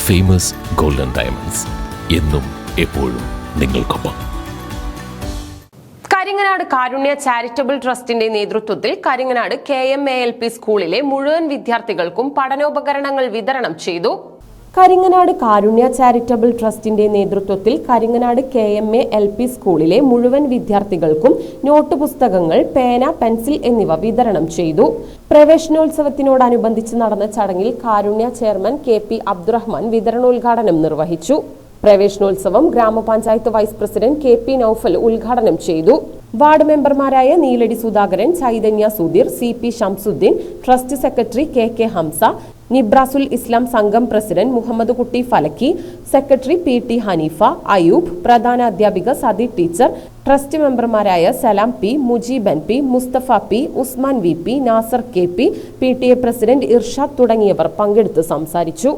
Famous golden diamonds എന്നും എപ്പോഴും നിങ്ങൾക്കൊപ്പം. കരിങ്ങനാട് കാരുണ്യ ചാരിറ്റബിൾ ട്രസ്റ്റിന്റെ നേതൃത്വത്തിൽ കരിങ്ങനാട് KMA-LP സ്കൂളിലെ മുഴുവൻ വിദ്യാർത്ഥികൾക്കും പഠനോപകരണങ്ങൾ വിതരണം ചെയ്തു. കരിങ്ങനാട് കാരുണ്യ ചാരിറ്റബിൾ ട്രസ്റ്റിന്റെ നേതൃത്വത്തിൽ കരിങ്ങനാട് KMA-LP സ്കൂളിലെ മുഴുവൻ വിദ്യാർത്ഥികൾക്കും നോട്ട് പുസ്തകങ്ങൾ, പേന, പെൻസിൽ എന്നിവ വിതരണം ചെയ്തു. പ്രവേശനോത്സവത്തിനോടനുബന്ധിച്ച് നടന്ന ചടങ്ങിൽ കാരുണ്യ ചെയർമാൻ KP അബ്ദുറഹ്മാൻ വിതരണോദ്ഘാടനം നിർവഹിച്ചു. പ്രവേശനോത്സവം ഗ്രാമപഞ്ചായത്ത് വൈസ് പ്രസിഡന്റ് KP നൌഫൽ ഉദ്ഘാടനം ചെയ്തു. വാർഡ് മെമ്പർമാരായ Neeladi Sudhakaran, Chaitanya Sudheer, CP Shamsuddin, trust secretary KK Hamsa, Nibrasul Islam Sangham president Muhammad Kutty Falaki, secretary PT Haneefa, Ayoob, പ്രധാന അധ്യാപിക സതി ടീച്ചർ, ട്രസ്റ്റ് മെമ്പർമാരായ Salam P, Mujeeban P, Musthafa P, Usman VP, Nasar KP, PTA president Irshad തുടങ്ങിയവർ പങ്കെടുത്ത് സംസാരിച്ചു.